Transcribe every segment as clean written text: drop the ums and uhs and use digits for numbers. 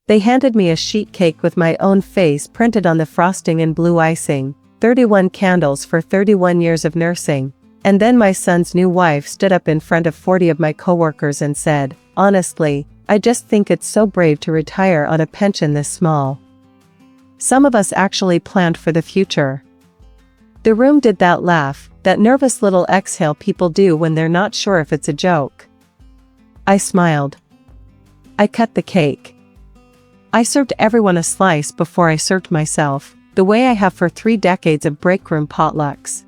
They handed me a sheet cake with my own face printed on the frosting in blue icing, 31 candles for 31 years of nursing, and then my son's new wife stood up in front of 40 of my coworkers and said, "Honestly, I just think it's so brave to retire on a pension this small." Some of us actually planned for the future. The room did that laugh, that nervous little exhale people do when they're not sure if it's a joke. I smiled. I cut the cake. I served everyone a slice before I served myself, the way I have for 3 decades of breakroom potlucks.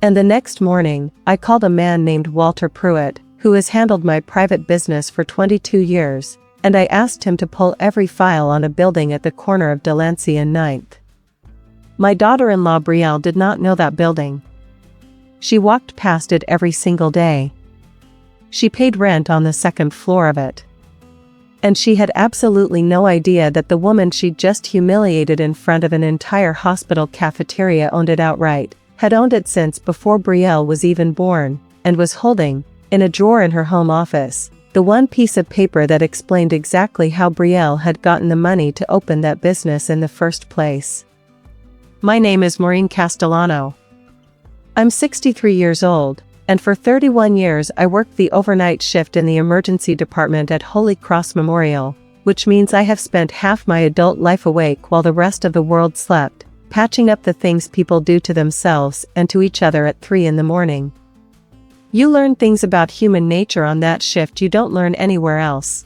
And the next morning, I called a man named Walter Pruitt, who has handled my private business for 22 years, and I asked him to pull every file on a building at the corner of Delancey and 9th. My daughter-in-law Betrayal did not know that building. She walked past it every single day. She paid rent on the 2nd floor of it. And she had absolutely no idea that the woman she'd just humiliated in front of an entire hospital cafeteria owned it outright, had owned it since before Betrayal was even born, and was holding, in a drawer in her home office, the one piece of paper that explained exactly how Betrayal had gotten the money to open that business in the first place. My name is Maureen Castellano. I'm 63 years old, and for 31 years I worked the overnight shift in the emergency department at Holy Cross Memorial, which means I have spent half my adult life awake while the rest of the world slept, patching up the things people do to themselves and to each other at 3 in the morning. You learn things about human nature on that shift you don't learn anywhere else.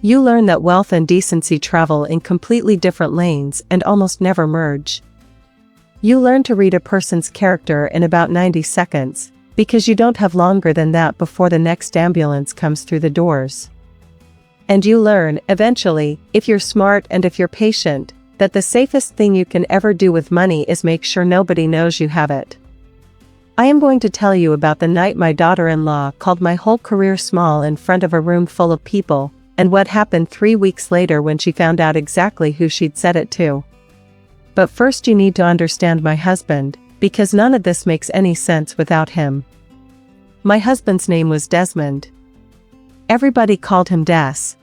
You learn that wealth and decency travel in completely different lanes and almost never merge. You learn to read a person's character in about 90 seconds, because you don't have longer than that before the next ambulance comes through the doors. And you learn, eventually, if you're smart and if you're patient, that the safest thing you can ever do with money is make sure nobody knows you have it. I am going to tell you about the night my daughter-in-law called my whole career small in front of a room full of people, and what happened 3 weeks later when she found out exactly who she'd said it to. But first you need to understand my husband, because none of this makes any sense without him. My husband's name was Desmond. Everybody called him Des.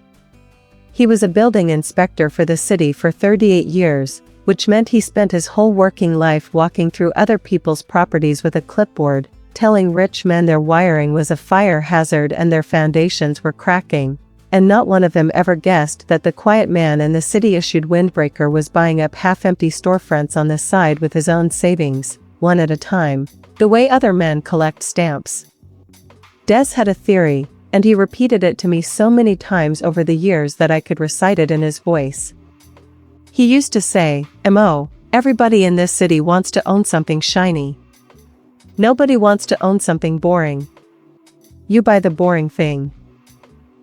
He was a building inspector for the city for 38 years, which meant he spent his whole working life walking through other people's properties with a clipboard, telling rich men their wiring was a fire hazard and their foundations were cracking. And not one of them ever guessed that the quiet man in the city-issued windbreaker was buying up half-empty storefronts on the side with his own savings, one at a time, the way other men collect stamps. Des had a theory, and he repeated it to me so many times over the years that I could recite it in his voice. He used to say, "Mo, everybody in this city wants to own something shiny. Nobody wants to own something boring. You buy the boring thing.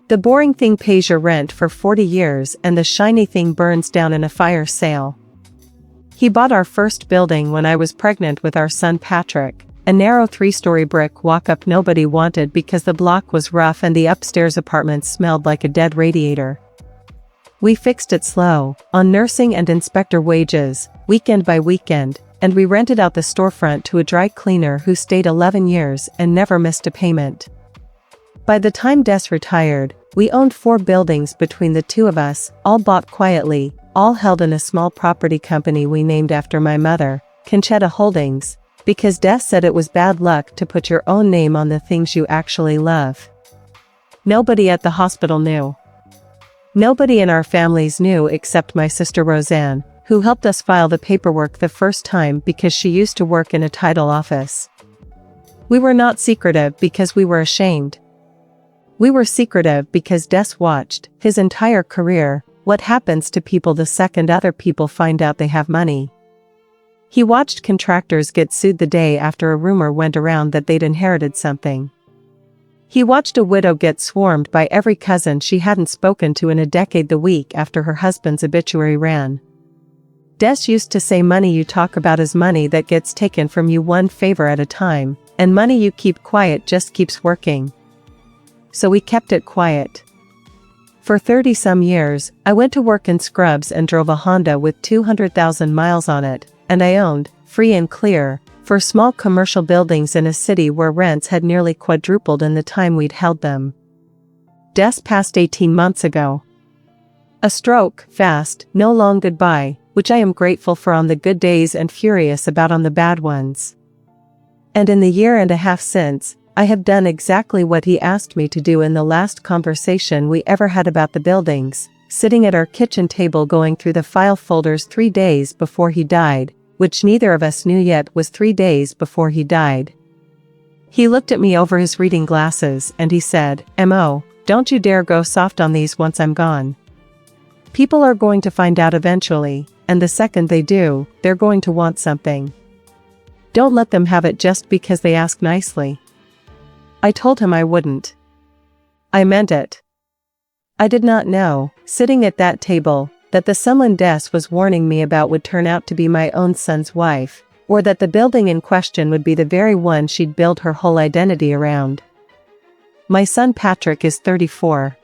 The boring thing pays your rent for 40 years and the shiny thing burns down in a fire sale." He bought our first building when I was pregnant with our son Patrick, a narrow 3-story brick walk-up nobody wanted because the block was rough and the upstairs apartment smelled like a dead radiator. We fixed it slow, on nursing and inspector wages, weekend by weekend, and we rented out the storefront to a dry cleaner who stayed 11 years and never missed a payment. By the time Des retired, we owned 4 buildings between the two of us, all bought quietly, all held in a small property company we named after my mother, Conchetta Holdings, because Des said it was bad luck to put your own name on the things you actually love. Nobody at the hospital knew. Nobody in our families knew except my sister Roseanne, who helped us file the paperwork the first time because she used to work in a title office. We were not secretive because we were ashamed. We were secretive because Des watched, his entire career, what happens to people the second other people find out they have money. He watched contractors get sued the day after a rumor went around that they'd inherited something. He watched a widow get swarmed by every cousin she hadn't spoken to in a decade the week after her husband's obituary ran. Des used to say money you talk about is money that gets taken from you one favor at a time, and money you keep quiet just keeps working. So we kept it quiet. For 30-some years, I went to work in scrubs and drove a Honda with 200,000 miles on it, and I owned, free and clear, for small commercial buildings in a city where rents had nearly quadrupled in the time we'd held them. Des passed 18 months ago. A stroke, fast, no long goodbye, which I am grateful for on the good days and furious about on the bad ones. And in the year and a half since, I have done exactly what he asked me to do in the last conversation we ever had about the buildings, sitting at our kitchen table going through the file folders 3 days before he died, which neither of us knew yet was 3 days before he died. He looked at me over his reading glasses and he said, "Mo, don't you dare go soft on these once I'm gone. People are going to find out eventually, and the second they do, they're going to want something. Don't let them have it just because they ask nicely." I told him I wouldn't. I meant it. I did not know, sitting at that table, that the someone Des was warning me about would turn out to be my own son's wife, or that the building in question would be the very one she'd build her whole identity around. My son Patrick is 34.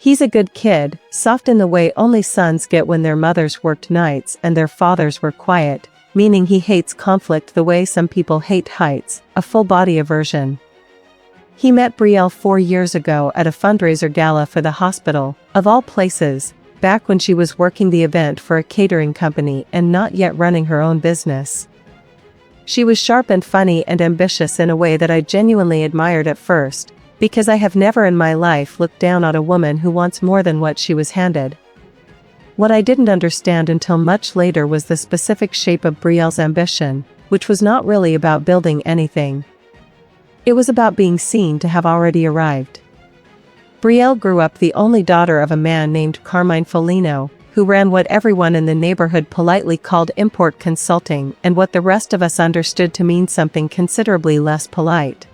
He's a good kid, soft in the way only sons get when their mothers worked nights and their fathers were quiet, meaning he hates conflict the way some people hate heights, a full-body aversion. He met Betrayal 4 years ago at a fundraiser gala for the hospital, of all places, back when she was working the event for a catering company and not yet running her own business. She was sharp and funny and ambitious in a way that I genuinely admired at first, because I have never in my life looked down on a woman who wants more than what she was handed. What I didn't understand until much later was the specific shape of Betrayal's ambition, which was not really about building anything. It was about being seen to have already arrived. Betrayal grew up the only daughter of a man named Carmine Foligno, who ran what everyone in the neighborhood politely called import consulting and what the rest of us understood to mean something considerably less polite.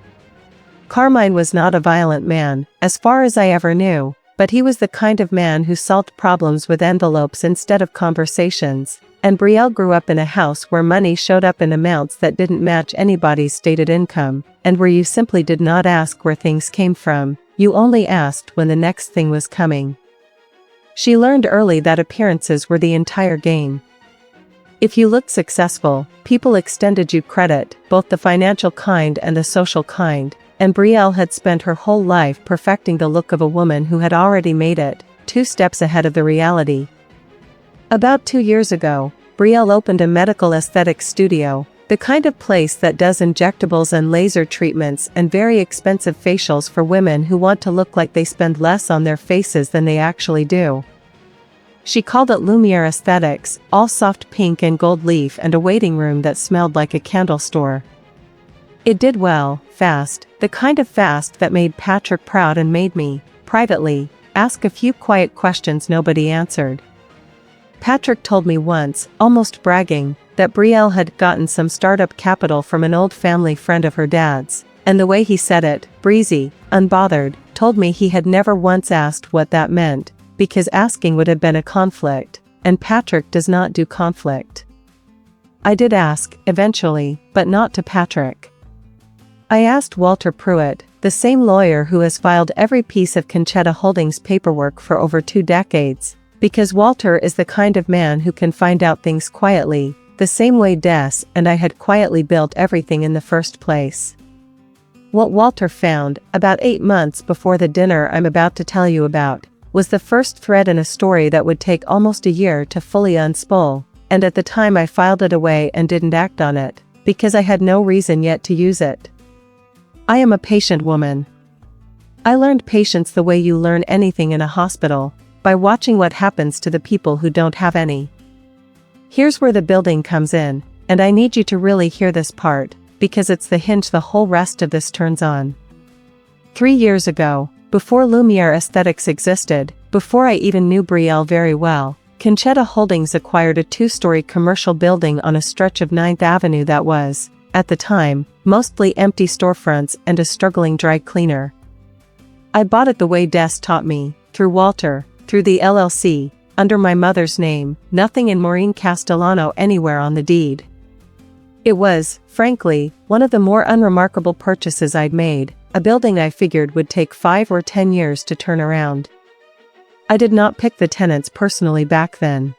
Carmine was not a violent man, as far as I ever knew, but he was the kind of man who solved problems with envelopes instead of conversations, and Betrayal grew up in a house where money showed up in amounts that didn't match anybody's stated income, and where you simply did not ask where things came from, you only asked when the next thing was coming. She learned early that appearances were the entire game. If you looked successful, people extended you credit, both the financial kind and the social kind, and Betrayal had spent her whole life perfecting the look of a woman who had already made it, 2 steps ahead of the reality. About 2 years ago, Betrayal opened a medical aesthetics studio, the kind of place that does injectables and laser treatments and very expensive facials for women who want to look like they spend less on their faces than they actually do. She called it Lumiere Aesthetics, all soft pink and gold leaf and a waiting room that smelled like a candle store. It did well, fast, the kind of fast that made Patrick proud and made me, privately, ask a few quiet questions nobody answered. Patrick told me once, almost bragging, that Betrayal had gotten some startup capital from an old family friend of her dad's, and the way he said it, breezy, unbothered, told me he had never once asked what that meant, because asking would have been a conflict, and Patrick does not do conflict. I did ask, eventually, but not to Patrick. I asked Walter Pruitt, the same lawyer who has filed every piece of Conchetta Holdings paperwork for over 2 decades, because Walter is the kind of man who can find out things quietly, the same way Des and I had quietly built everything in the first place. What Walter found, about 8 months before the dinner I'm about to tell you about, was the first thread in a story that would take almost a year to fully unspool, and at the time I filed it away and didn't act on it, because I had no reason yet to use it. I am a patient woman. I learned patience the way you learn anything in a hospital, by watching what happens to the people who don't have any. Here's where the building comes in, and I need you to really hear this part, because it's the hinge the whole rest of this turns on. 3 years ago, before Lumiere Aesthetics existed, before I even knew Betrayal very well, Conchetta Holdings acquired a 2-story commercial building on a stretch of 9th Avenue that was, at the time, mostly empty storefronts and a struggling dry cleaner. I bought it the way Des taught me, through Walter, through the LLC, under my mother's name, nothing in Maureen Castellano anywhere on the deed. It was, frankly, one of the more unremarkable purchases I'd made, a building I figured would take 5 or 10 years to turn around. I did not pick the tenants personally back then.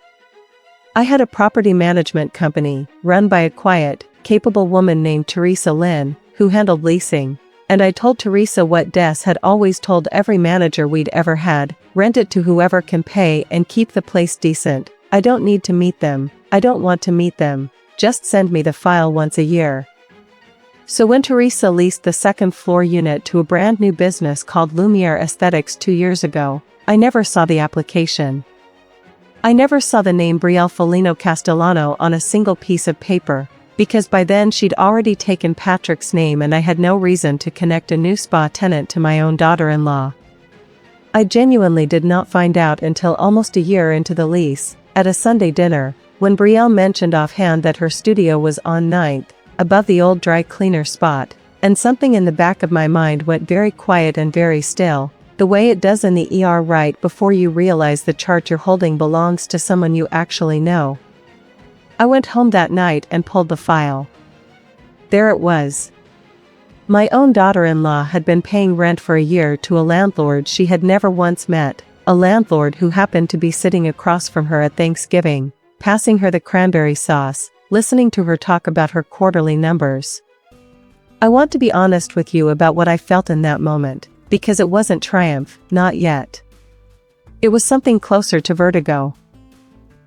I had a property management company, run by a quiet, capable woman named Teresa Lynn, who handled leasing, And I told Teresa what Des had always told every manager we'd ever had: rent it to whoever can pay and keep the place decent. I don't need to meet them. I don't want to meet them. Just send me the file once a year. So when Teresa leased the second floor unit to a brand new business called Lumiere Aesthetics 2 years ago, I never saw the application. I never saw the name Brielle Foligno Castellano on a single piece of paper, because by then she'd already taken Patrick's name and I had no reason to connect a new spa tenant to my own daughter-in-law. I genuinely did not find out until almost a year into the lease, at a Sunday dinner, when Brielle mentioned offhand that her studio was on 9th, above the old dry cleaner spot, and something in the back of my mind went very quiet and very still, the way it does in the ER right before you realize the chart you're holding belongs to someone you actually know. I went home that night and pulled the file. There it was. My own daughter-in-law had been paying rent for a year to a landlord she had never once met, a landlord who happened to be sitting across from her at Thanksgiving, passing her the cranberry sauce, listening to her talk about her quarterly numbers. I want to be honest with you about what I felt in that moment, because it wasn't triumph, not yet. It was something closer to vertigo.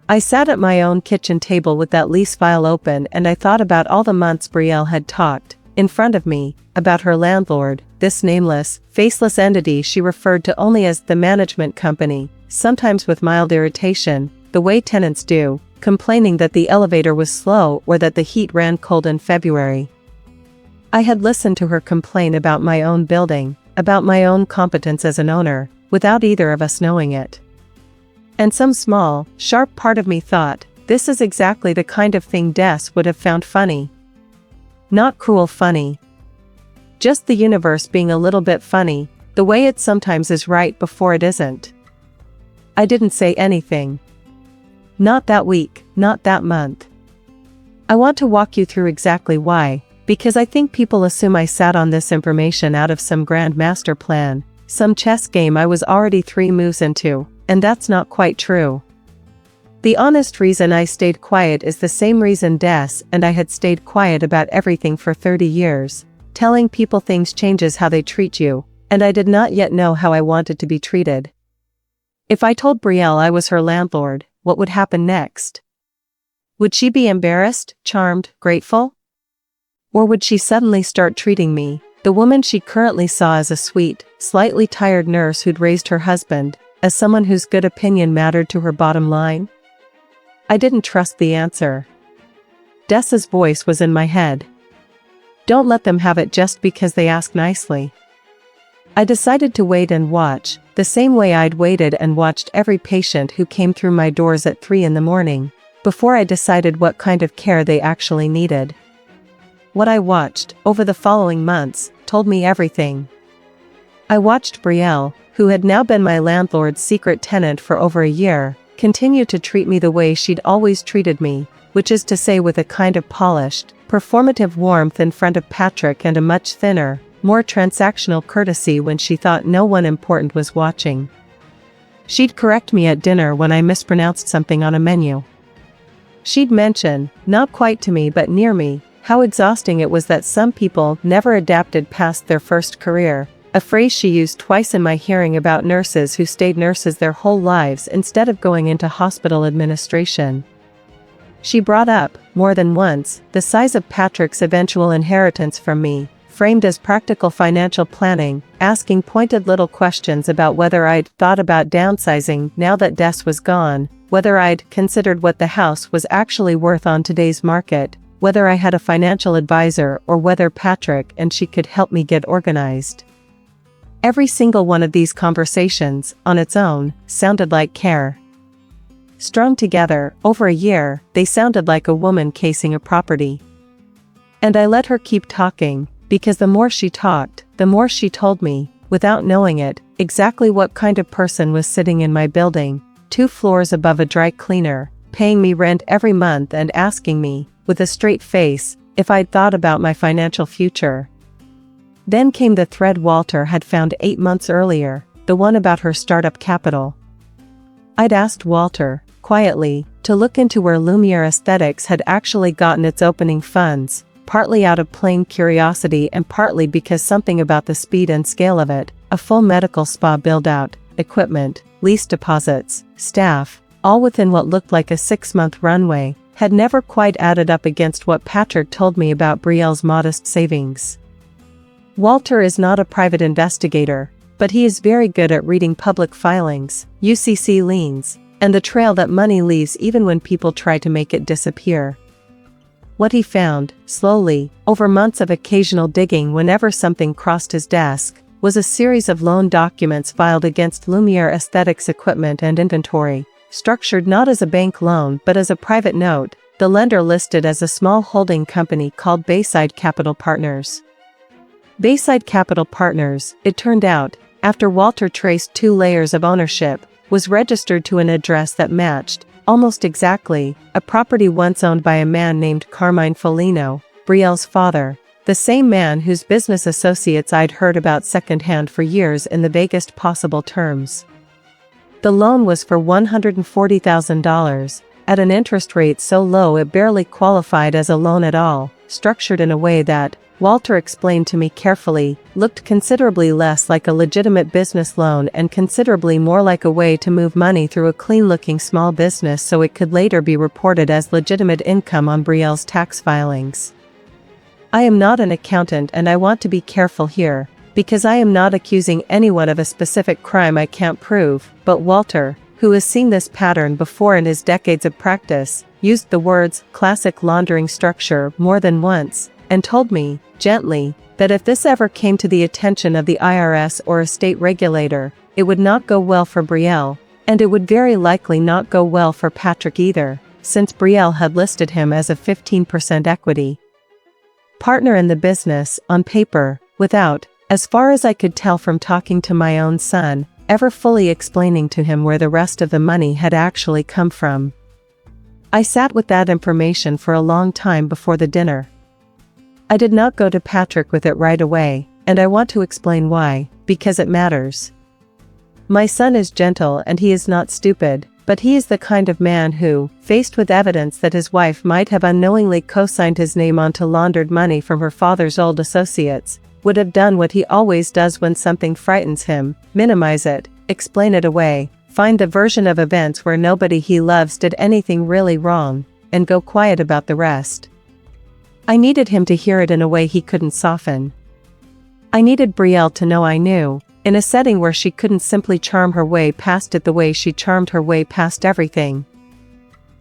I sat at my own kitchen table with that lease file open and I thought about all the months Brielle had talked, in front of me, about her landlord, this nameless, faceless entity she referred to only as the management company, sometimes with mild irritation, the way tenants do, complaining that the elevator was slow or that the heat ran cold in February. I had listened to her complain about my own building, about my own competence as an owner, without either of us knowing it. And some small, sharp part of me thought, this is exactly the kind of thing Des would have found funny. Not cruel funny. Just the universe being a little bit funny, the way it sometimes is right before it isn't. I didn't say anything. Not that week, not that month. I want to walk you through exactly why, because I think people assume I sat on this information out of some grand master plan, some chess game I was already 3 moves into, and that's not quite true. The honest reason I stayed quiet is the same reason Des and I had stayed quiet about everything for 30 years, telling people things changes how they treat you, and I did not yet know how I wanted to be treated. If I told Brielle I was her landlord, what would happen next? Would she be embarrassed, charmed, grateful? Or would she suddenly start treating me, the woman she currently saw as a sweet, slightly tired nurse who'd raised her husband, as someone whose good opinion mattered to her bottom line? I didn't trust the answer. Des's voice was in my head. Don't let them have it just because they ask nicely. I decided to wait and watch, the same way I'd waited and watched every patient who came through my doors at 3 in the morning, before I decided what kind of care they actually needed. What I watched, over the following months, told me everything. I watched Brielle, who had now been my landlord's secret tenant for over a year, continue to treat me the way she'd always treated me, which is to say with a kind of polished, performative warmth in front of Patrick and a much thinner, more transactional courtesy when she thought no one important was watching. She'd correct me at dinner when I mispronounced something on a menu. She'd mention, not quite to me but near me, how exhausting it was that some people never adapted past their first career, a phrase she used twice in my hearing about nurses who stayed nurses their whole lives instead of going into hospital administration. She brought up, more than once, the size of Patrick's eventual inheritance from me, framed as practical financial planning, asking pointed little questions about whether I'd thought about downsizing now that Des was gone, whether I'd considered what the house was actually worth on today's market, whether I had a financial advisor or whether Patrick and she could help me get organized. Every single one of these conversations, on its own, sounded like care. Strung together, over a year, they sounded like a woman casing a property. And I let her keep talking, because the more she talked, the more she told me, without knowing it, exactly what kind of person was sitting in my building, 2 floors above a dry cleaner, paying me rent every month and asking me, with a straight face, if I'd thought about my financial future. Then came the thread Walter had found 8 months earlier, the one about her startup capital. I'd asked Walter, quietly, to look into where Lumiere Aesthetics had actually gotten its opening funds, partly out of plain curiosity and partly because something about the speed and scale of it, a full medical spa build-out, equipment, lease deposits, staff, all within what looked like a 6-month runway, had never quite added up against what Patrick told me about Brielle's modest savings. Walter is not a private investigator, but he is very good at reading public filings, UCC liens, and the trail that money leaves even when people try to make it disappear. What he found, slowly, over months of occasional digging whenever something crossed his desk, was a series of loan documents filed against Lumiere Aesthetics equipment and inventory, structured not as a bank loan but as a private note, the lender listed as a small holding company called Bayside Capital Partners. Bayside Capital Partners, it turned out, after Walter traced 2 layers of ownership, was registered to an address that matched, almost exactly, a property once owned by a man named Carmine Foligno, Brielle's father, the same man whose business associates I'd heard about secondhand for years in the vaguest possible terms. The loan was for $140,000, at an interest rate so low it barely qualified as a loan at all, structured in a way that, Walter explained to me carefully, looked considerably less like a legitimate business loan and considerably more like a way to move money through a clean-looking small business so it could later be reported as legitimate income on Brielle's tax filings. I am not an accountant and I want to be careful here, because I am not accusing anyone of a specific crime I can't prove, but Walter, who has seen this pattern before in his decades of practice, used the words classic laundering structure more than once, and told me, gently, that if this ever came to the attention of the IRS or a state regulator, it would not go well for Brielle, and it would very likely not go well for Patrick either, since Brielle had listed him as a 15% equity partner in the business, on paper, without, as far as I could tell from talking to my own son, ever fully explaining to him where the rest of the money had actually come from. I sat with that information for a long time before the dinner. I did not go to Patrick with it right away, and I want to explain why, because it matters. My son is gentle and he is not stupid, but he is the kind of man who, faced with evidence that his wife might have unknowingly co-signed his name onto laundered money from her father's old associates, would have done what he always does when something frightens him: minimize it, explain it away, find the version of events where nobody he loves did anything really wrong, and go quiet about the rest. I needed him to hear it in a way he couldn't soften. I needed Brielle to know I knew, in a setting where she couldn't simply charm her way past it the way she charmed her way past everything.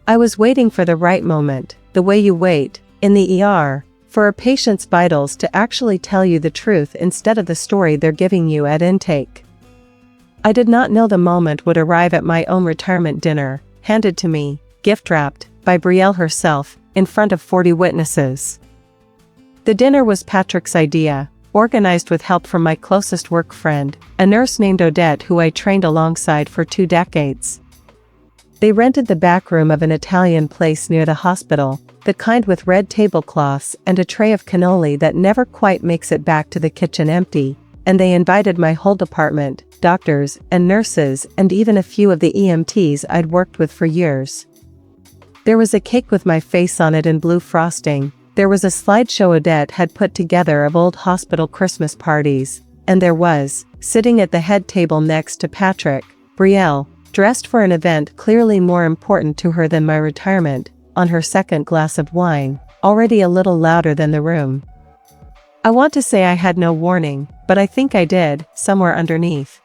I was waiting for the right moment, the way you wait, in the ER, for a patient's vitals to actually tell you the truth instead of the story they're giving you at intake. I did not know the moment would arrive at my own retirement dinner, handed to me, gift-wrapped, by Brielle herself, in front of 40 witnesses. The dinner was Patrick's idea, organized with help from my closest work friend, a nurse named Odette who I trained alongside for 2 decades. They rented the back room of an Italian place near the hospital, the kind with red tablecloths and a tray of cannoli that never quite makes it back to the kitchen empty, and they invited my whole department, doctors and nurses and even a few of the EMTs I'd worked with for years. There was a cake with my face on it in blue frosting. There was a slideshow Odette had put together of old hospital Christmas parties, and there was, sitting at the head table next to Patrick, Brielle, dressed for an event clearly more important to her than my retirement, on her second glass of wine, already a little louder than the room. I want to say I had no warning, but I think I did, somewhere underneath.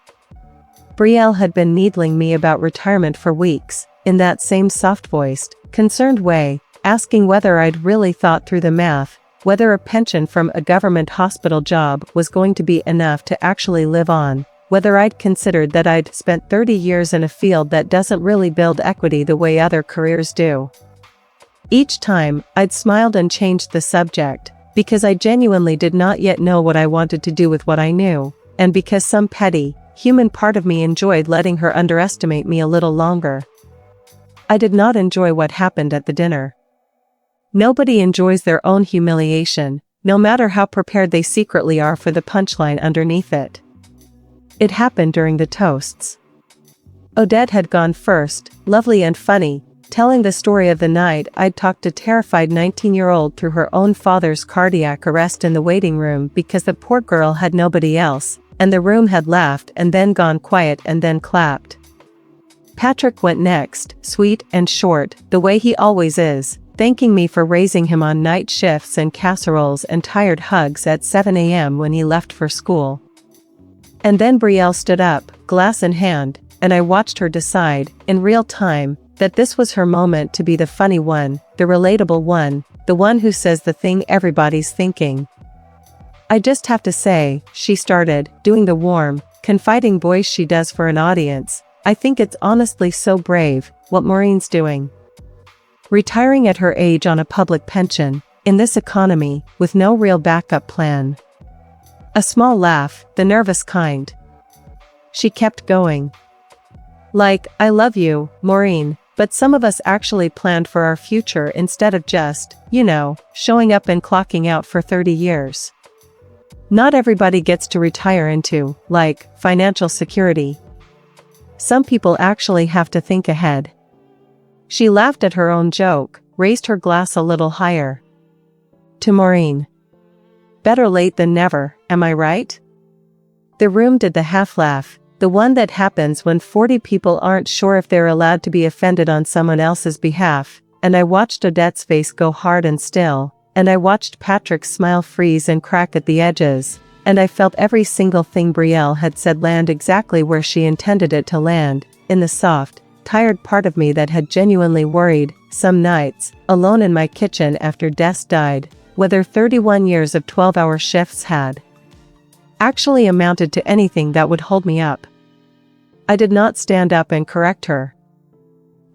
Brielle had been needling me about retirement for weeks, in that same soft-voiced, concerned way, asking whether I'd really thought through the math, whether a pension from a government hospital job was going to be enough to actually live on, whether I'd considered that I'd spent 30 years in a field that doesn't really build equity the way other careers do. Each time, I'd smiled and changed the subject, because I genuinely did not yet know what I wanted to do with what I knew, and because some petty, human part of me enjoyed letting her underestimate me a little longer. I did not enjoy what happened at the dinner. Nobody enjoys their own humiliation, no matter how prepared they secretly are for the punchline underneath it. It happened during the toasts. Odette had gone first, lovely and funny, telling the story of the night I'd talked a terrified 19-year-old through her own father's cardiac arrest in the waiting room because the poor girl had nobody else, and the room had laughed and then gone quiet and then clapped. Patrick went next, sweet and short, the way he always is, thanking me for raising him on night shifts and casseroles and tired hugs at 7 a.m. when he left for school. And then Brielle stood up, glass in hand, and I watched her decide, in real time, that this was her moment to be the funny one, the relatable one, the one who says the thing everybody's thinking. "I just have to say," she started, doing the warm, confiding voice she does for an audience, "I think it's honestly so brave, what Maureen's doing. Retiring at her age on a public pension, in this economy, with no real backup plan." A small laugh, the nervous kind. She kept going. "Like, I love you, Maureen, but some of us actually planned for our future instead of just, showing up and clocking out for 30 years. Not everybody gets to retire into, financial security. Some people actually have to think ahead." She laughed at her own joke, raised her glass a little higher. "To Maureen. Better late than never, am I right?" The room did the half laugh, the one that happens when 40 people aren't sure if they're allowed to be offended on someone else's behalf, and I watched Odette's face go hard and still, and I watched Patrick's smile freeze and crack at the edges, and I felt every single thing Brielle had said land exactly where she intended it to land, in the soft, tired part of me that had genuinely worried, some nights, alone in my kitchen after Des died, whether 31 years of 12-hour shifts had actually amounted to anything that would hold me up. I did not stand up and correct her.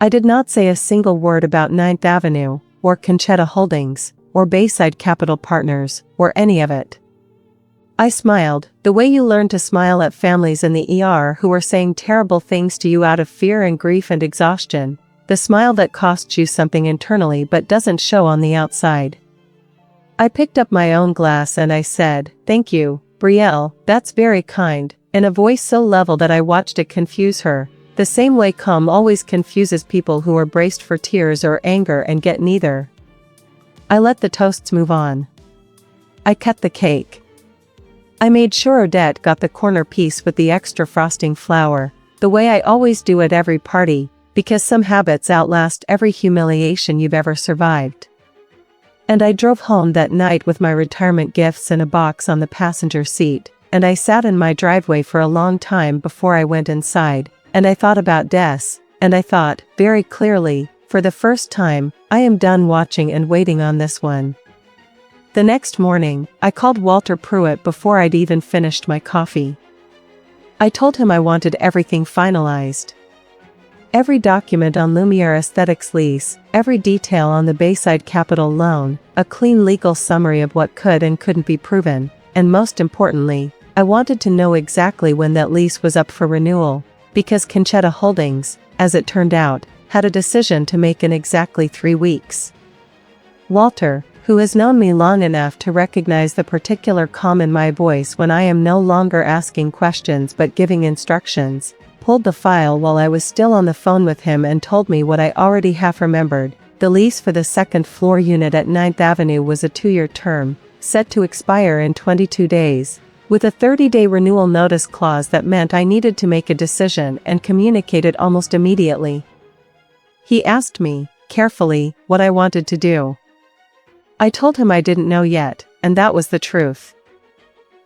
I did not say a single word about 9th Avenue, or Conchetta Holdings, or Bayside Capital Partners, or any of it. I smiled, the way you learn to smile at families in the ER who are saying terrible things to you out of fear and grief and exhaustion, the smile that costs you something internally but doesn't show on the outside. I picked up my own glass and I said, "Thank you, Brielle, that's very kind," in a voice so level that I watched it confuse her, the same way calm always confuses people who are braced for tears or anger and get neither. I let the toasts move on. I cut the cake. I made sure Odette got the corner piece with the extra frosting flour, the way I always do at every party, because some habits outlast every humiliation you've ever survived. And I drove home that night with my retirement gifts in a box on the passenger seat, and I sat in my driveway for a long time before I went inside, and I thought about Des, and I thought, very clearly, for the first time, I am done watching and waiting on this one. The next morning, I called Walter Pruitt before I'd even finished my coffee. I told him I wanted everything finalized. Every document on Lumiere Aesthetics lease, every detail on the Bayside Capital loan, a clean legal summary of what could and couldn't be proven, and most importantly, I wanted to know exactly when that lease was up for renewal, because Conchetta Holdings, as it turned out, had a decision to make in exactly 3 weeks. Walter, who has known me long enough to recognize the particular calm in my voice when I am no longer asking questions but giving instructions, pulled the file while I was still on the phone with him and told me what I already half remembered. The lease for the second-floor unit at 9th Avenue was a 2-year term, set to expire in 22 days, with a 30-day renewal notice clause that meant I needed to make a decision and communicate it almost immediately. He asked me, carefully, what I wanted to do. I told him I didn't know yet, and that was the truth.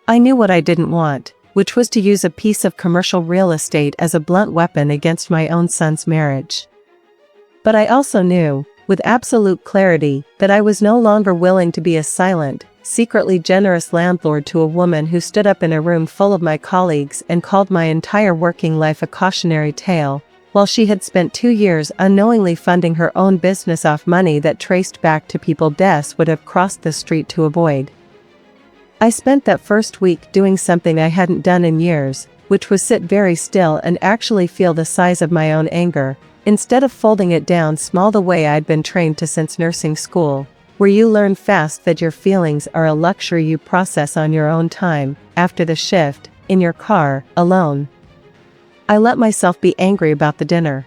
I knew what I didn't want, which was to use a piece of commercial real estate as a blunt weapon against my own son's marriage. But I also knew, with absolute clarity, that I was no longer willing to be a silent, secretly generous landlord to a woman who stood up in a room full of my colleagues and called my entire working life a cautionary tale, while she had spent 2 years unknowingly funding her own business off money that traced back to people Des would have crossed the street to avoid. I spent that first week doing something I hadn't done in years, which was sit very still and actually feel the size of my own anger, instead of folding it down small the way I'd been trained to since nursing school, where you learn fast that your feelings are a luxury you process on your own time, after the shift, in your car, alone. I let myself be angry about the dinner.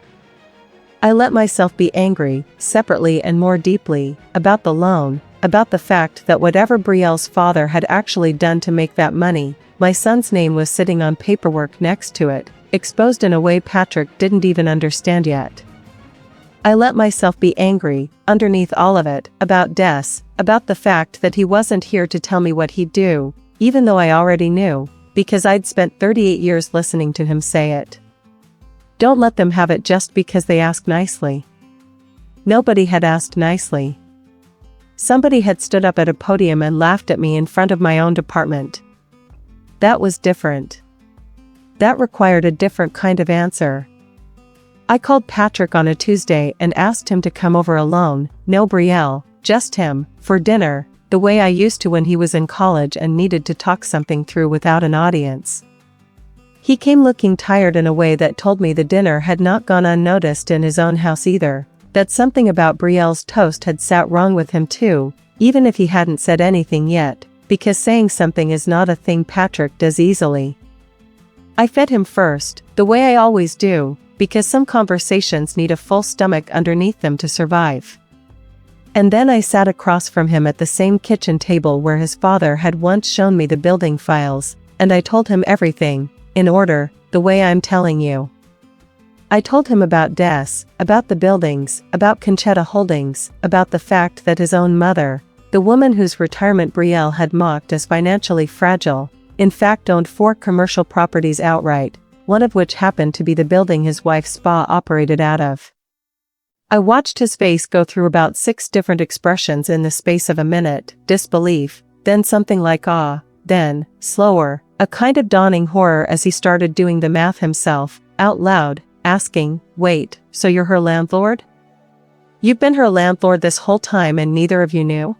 I let myself be angry, separately and more deeply, about the loan, about the fact that whatever Brielle's father had actually done to make that money, my son's name was sitting on paperwork next to it, exposed in a way Patrick didn't even understand yet. I let myself be angry, underneath all of it, about Des, about the fact that he wasn't here to tell me what he'd do, even though I already knew, because I'd spent 38 years listening to him say it. Don't let them have it just because they ask nicely. Nobody had asked nicely. Somebody had stood up at a podium and laughed at me in front of my own department. That was different. That required a different kind of answer. I called Patrick on a Tuesday and asked him to come over alone, no Brielle, just him, for dinner, the way I used to when he was in college and needed to talk something through without an audience. He came looking tired in a way that told me the dinner had not gone unnoticed in his own house either, that something about Brielle's toast had sat wrong with him too, even if he hadn't said anything yet, because saying something is not a thing Patrick does easily. I fed him first, the way I always do, because some conversations need a full stomach underneath them to survive. And then I sat across from him at the same kitchen table where his father had once shown me the building files, and I told him everything, in order, the way I'm telling you. I told him about Des, about the buildings, about Conchetta Holdings, about the fact that his own mother, the woman whose retirement Brielle had mocked as financially fragile, in fact owned 4 commercial properties outright, one of which happened to be the building his wife's spa operated out of. I watched his face go through about 6 different expressions in the space of a minute, disbelief, then something like awe, then, slower, a kind of dawning horror as he started doing the math himself, out loud, asking, "Wait, so you're her landlord? You've been her landlord this whole time and neither of you knew?"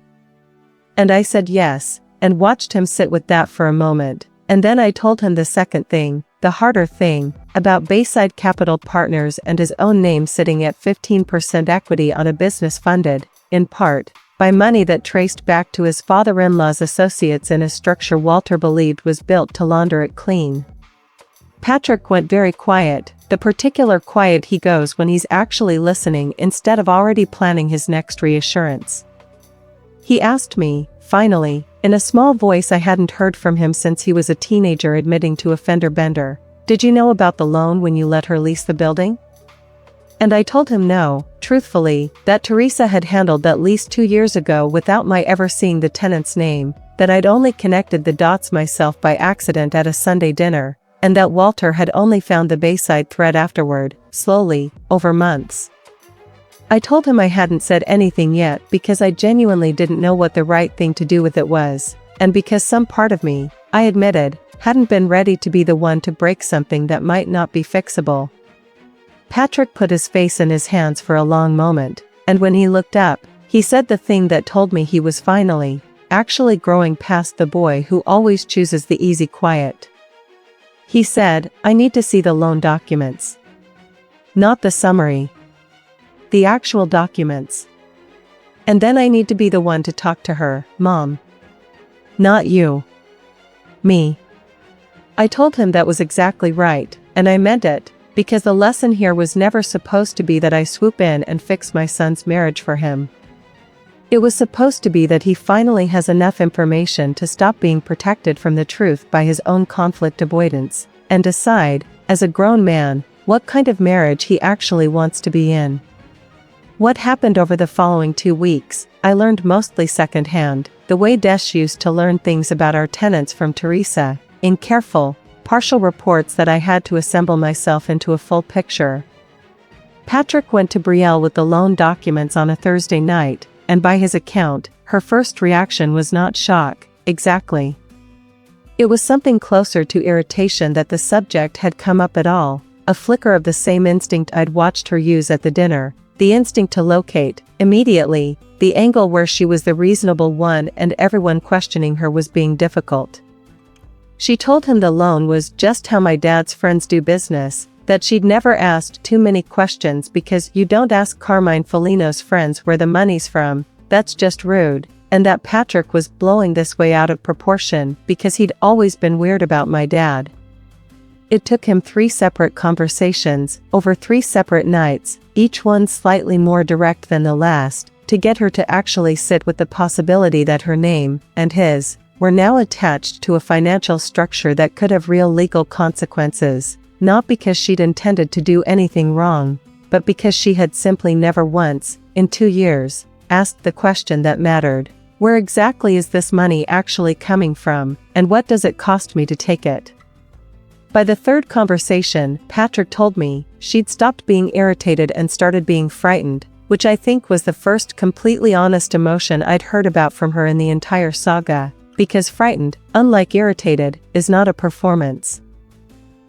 And I said yes, and watched him sit with that for a moment, and then I told him the second thing, the harder thing, about Bayside Capital Partners and his own name sitting at 15% equity on a business funded, in part, by money that traced back to his father-in-law's associates in a structure Walter believed was built to launder it clean. Patrick went very quiet, the particular quiet he goes when he's actually listening instead of already planning his next reassurance. He asked me, finally, in a small voice I hadn't heard from him since he was a teenager admitting to a fender bender, "Did you know about the loan when you let her lease the building?" And I told him no, truthfully, that Teresa had handled that lease 2 years ago without my ever seeing the tenant's name, that I'd only connected the dots myself by accident at a Sunday dinner, and that Walter had only found the Bayside thread afterward, slowly, over months. I told him I hadn't said anything yet because I genuinely didn't know what the right thing to do with it was, and because some part of me, I admitted, hadn't been ready to be the one to break something that might not be fixable. Patrick put his face in his hands for a long moment, and when he looked up, he said the thing that told me he was finally, actually growing past the boy who always chooses the easy quiet. He said, "I need to see the loan documents. Not the summary. The actual documents. And then I need to be the one to talk to her, Mom. Not you. Me." I told him that was exactly right, and I meant it, because the lesson here was never supposed to be that I swoop in and fix my son's marriage for him. It was supposed to be that he finally has enough information to stop being protected from the truth by his own conflict avoidance, and decide, as a grown man, what kind of marriage he actually wants to be in. What happened over the following 2 weeks, I learned mostly secondhand, the way Des used to learn things about our tenants from Teresa, in careful, partial reports that I had to assemble myself into a full picture. Patrick went to Brielle with the loan documents on a Thursday night, and by his account, her first reaction was not shock, exactly. It was something closer to irritation that the subject had come up at all, a flicker of the same instinct I'd watched her use at the dinner, the instinct to locate, immediately, the angle where she was the reasonable one and everyone questioning her was being difficult. She told him the loan was just how my dad's friends do business, that she'd never asked too many questions because you don't ask Carmine Foligno's friends where the money's from, that's just rude, and that Patrick was blowing this way out of proportion because he'd always been weird about my dad. It took him 3 separate conversations, over 3 separate nights, each one slightly more direct than the last, to get her to actually sit with the possibility that her name, and his, were now attached to a financial structure that could have real legal consequences, not because she'd intended to do anything wrong, but because she had simply never once, in 2 years, asked the question that mattered. Where exactly is this money actually coming from, and what does it cost me to take it? By the 3rd conversation, Patrick told me she'd stopped being irritated and started being frightened, which I think was the first completely honest emotion I'd heard about from her in the entire saga, because frightened, unlike irritated, is not a performance.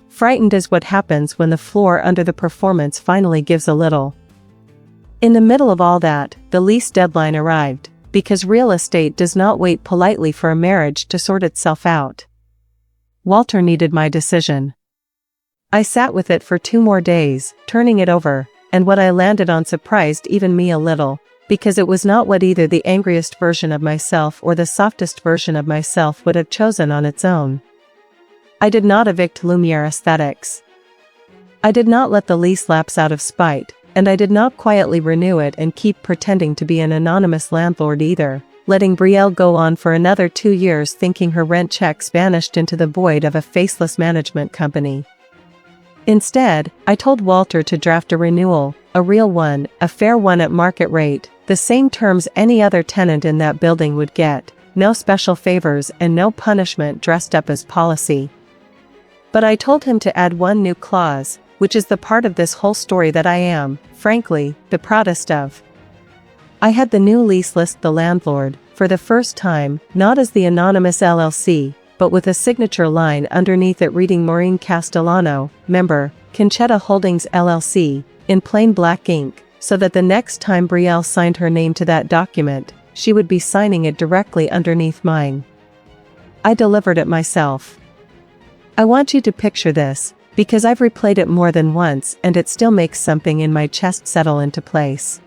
Frightened is what happens when the floor under the performance finally gives a little. In the middle of all that, the lease deadline arrived, because real estate does not wait politely for a marriage to sort itself out. Walter needed my decision. I sat with it for 2 more days, turning it over, and what I landed on surprised even me a little, because it was not what either the angriest version of myself or the softest version of myself would have chosen on its own. I did not evict Lumiere Aesthetics. I did not let the lease lapse out of spite, and I did not quietly renew it and keep pretending to be an anonymous landlord either, letting Betrayal go on for another 2 years thinking her rent checks vanished into the void of a faceless management company. Instead, I told Walter to draft a renewal, a real one, a fair one at market rate, the same terms any other tenant in that building would get, no special favors and no punishment dressed up as policy. But I told him to add one new clause, which is the part of this whole story that I am, frankly, the proudest of. I had the new lease list the landlord, for the first time, not as the anonymous LLC, but with a signature line underneath it reading Maureen Castellano, member, Conchetta Holdings LLC, in plain black ink, so that the next time Betrayal signed her name to that document, she would be signing it directly underneath mine. I delivered it myself. I want you to picture this, because I've replayed it more than once and it still makes something in my chest settle into place.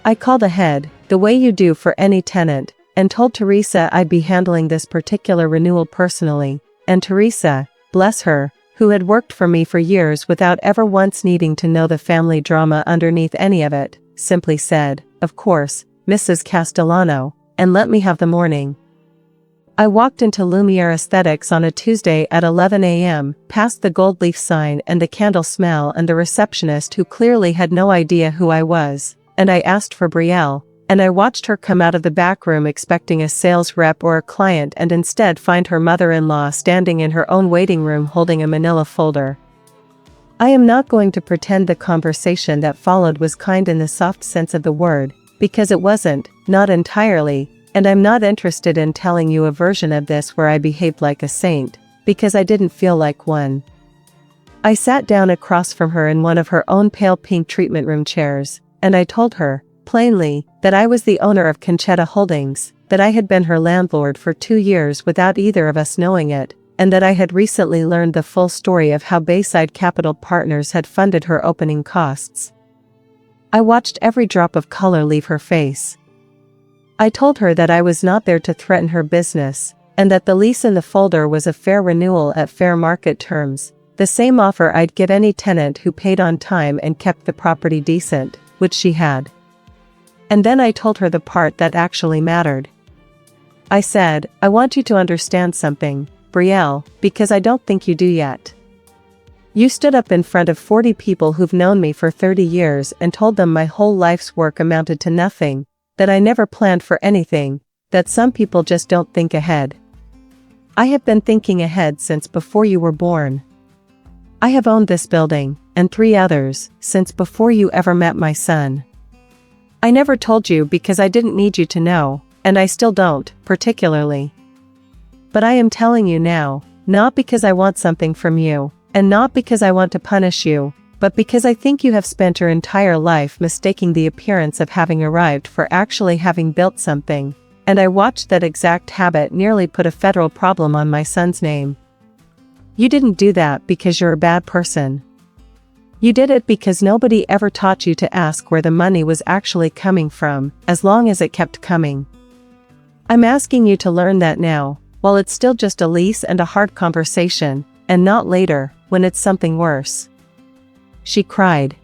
I called ahead, the way you do for any tenant, and told Teresa I'd be handling this particular renewal personally, and Teresa, bless her, who had worked for me for years without ever once needing to know the family drama underneath any of it, simply said, "Of course, Mrs. Castellano, and let me have the morning." I walked into Lumiere Aesthetics on a Tuesday at 11 a.m., past the gold leaf sign and the candle smell and the receptionist who clearly had no idea who I was, and I asked for Betrayal, and I watched her come out of the back room expecting a sales rep or a client and instead find her mother-in-law standing in her own waiting room holding a manila folder. I am not going to pretend the conversation that followed was kind in the soft sense of the word, because it wasn't, not entirely, and I'm not interested in telling you a version of this where I behaved like a saint, because I didn't feel like one. I sat down across from her in one of her own pale pink treatment room chairs, and I told her, plainly, that I was the owner of Conchetta Holdings, that I had been her landlord for 2 years without either of us knowing it, and that I had recently learned the full story of how Bayside Capital Partners had funded her opening costs. I watched every drop of color leave her face. I told her that I was not there to threaten her business, and that the lease in the folder was a fair renewal at fair market terms, the same offer I'd give any tenant who paid on time and kept the property decent, which she had. And then I told her the part that actually mattered. I said, "I want you to understand something, Betrayal, because I don't think you do yet. You stood up in front of 40 people who've known me for 30 years and told them my whole life's work amounted to nothing, that I never planned for anything, that some people just don't think ahead. I have been thinking ahead since before you were born. I have owned this building, and 3 others, since before you ever met my son. I never told you because I didn't need you to know, and I still don't, particularly. But I am telling you now, not because I want something from you, and not because I want to punish you, but because I think you have spent your entire life mistaking the appearance of having arrived for actually having built something, and I watched that exact habit nearly put a federal problem on my son's name. You didn't do that because you're a bad person. You did it because nobody ever taught you to ask where the money was actually coming from, as long as it kept coming. I'm asking you to learn that now, while it's still just a lease and a hard conversation, and not later, when it's something worse. She cried.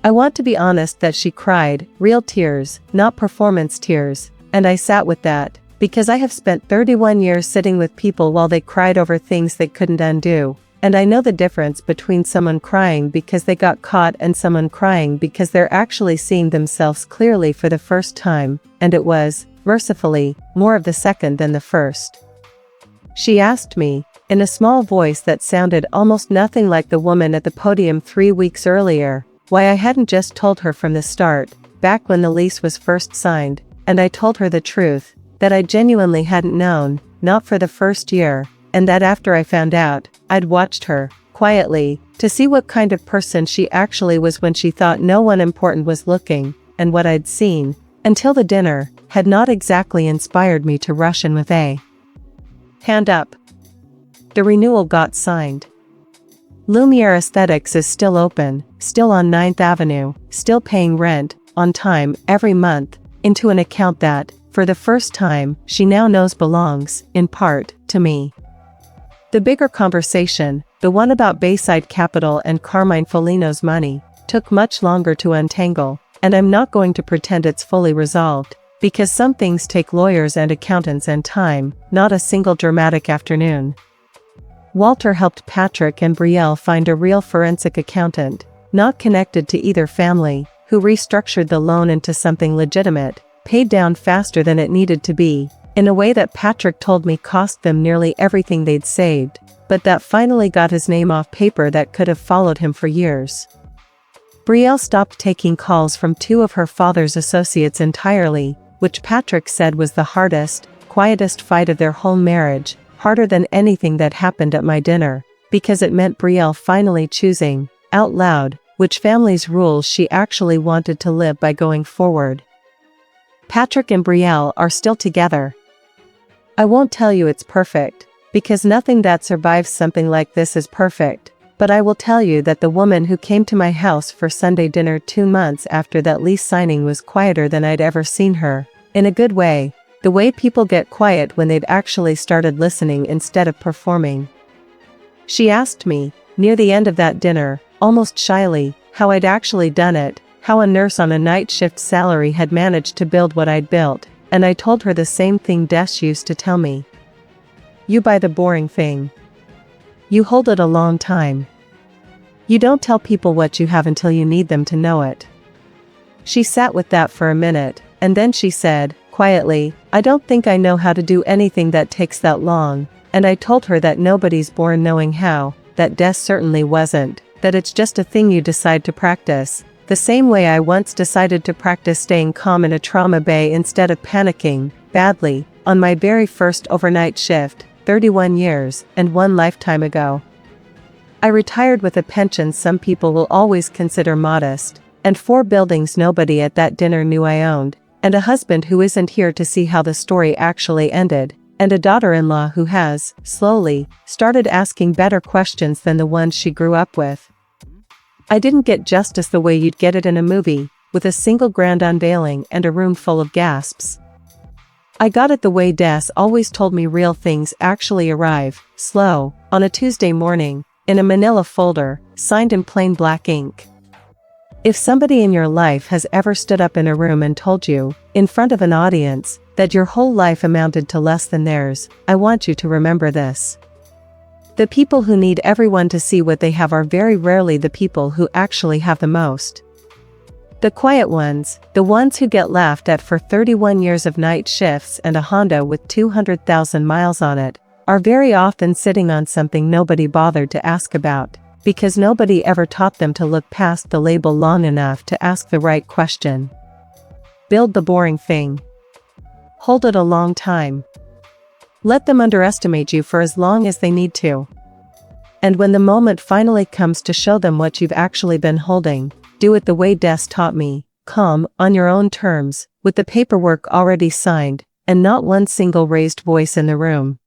I want to be honest that she cried, real tears, not performance tears, and I sat with that, because I have spent 31 years sitting with people while they cried over things they couldn't undo, and I know the difference between someone crying because they got caught and someone crying because they're actually seeing themselves clearly for the first time, and it was, mercifully, more of the second than the first. She asked me, in a small voice that sounded almost nothing like the woman at the podium 3 weeks earlier, why I hadn't just told her from the start, back when the lease was first signed, and I told her the truth, that I genuinely hadn't known, not for the first year, and that after I found out, I'd watched her, quietly, to see what kind of person she actually was when she thought no one important was looking, and what I'd seen, until the dinner, had not exactly inspired me to rush in with a hand up. The renewal got signed. Lumiere Aesthetics is still open, still on 9th Avenue, still paying rent, on time, every month, into an account that, for the first time, she now knows belongs, in part, to me. The bigger conversation, the one about Bayside Capital and Carmine Foligno's money, took much longer to untangle, and I'm not going to pretend it's fully resolved, because some things take lawyers and accountants and time, not a single dramatic afternoon. Walter helped Patrick and Brielle find a real forensic accountant, not connected to either family, who restructured the loan into something legitimate, paid down faster than it needed to be, in a way that Patrick told me cost them nearly everything they'd saved, but that finally got his name off paper that could have followed him for years. Brielle stopped taking calls from 2 of her father's associates entirely, which Patrick said was the hardest, quietest fight of their whole marriage, harder than anything that happened at my dinner, because it meant Brielle finally choosing, out loud, which family's rules she actually wanted to live by going forward. Patrick and Brielle are still together. I won't tell you it's perfect, because nothing that survives something like this is perfect, but I will tell you that the woman who came to my house for Sunday dinner 2 months after that lease signing was quieter than I'd ever seen her, in a good way, the way people get quiet when they've actually started listening instead of performing. She asked me, near the end of that dinner, almost shyly, how I'd actually done it, how a nurse on a night shift salary had managed to build what I'd built, and I told her the same thing Des used to tell me. You buy the boring thing. You hold it a long time. You don't tell people what you have until you need them to know it. She sat with that for a minute, and then she said, quietly, I don't think I know how to do anything that takes that long, and I told her that nobody's born knowing how, that Des certainly wasn't, that it's just a thing you decide to practice, the same way I once decided to practice staying calm in a trauma bay instead of panicking, badly, on my very first overnight shift, 31 years, and 1 lifetime ago. I retired with a pension some people will always consider modest, and 4 buildings nobody at that dinner knew I owned, and a husband who isn't here to see how the story actually ended, and a daughter-in-law who has, slowly, started asking better questions than the ones she grew up with. I didn't get justice the way you'd get it in a movie, with a single grand unveiling and a room full of gasps. I got it the way Des always told me real things actually arrive, slow, on a Tuesday morning, in a manila folder, signed in plain black ink. If somebody in your life has ever stood up in a room and told you, in front of an audience, that your whole life amounted to less than theirs, I want you to remember this. The people who need everyone to see what they have are very rarely the people who actually have the most. The quiet ones, the ones who get laughed at for 31 years of night shifts and a Honda with 200,000 miles on it, are very often sitting on something nobody bothered to ask about, because nobody ever taught them to look past the label long enough to ask the right question. Build the boring thing. Hold it a long time. Let them underestimate you for as long as they need to. And when the moment finally comes to show them what you've actually been holding, do it the way Des taught me, calm, on your own terms, with the paperwork already signed, and not one single raised voice in the room.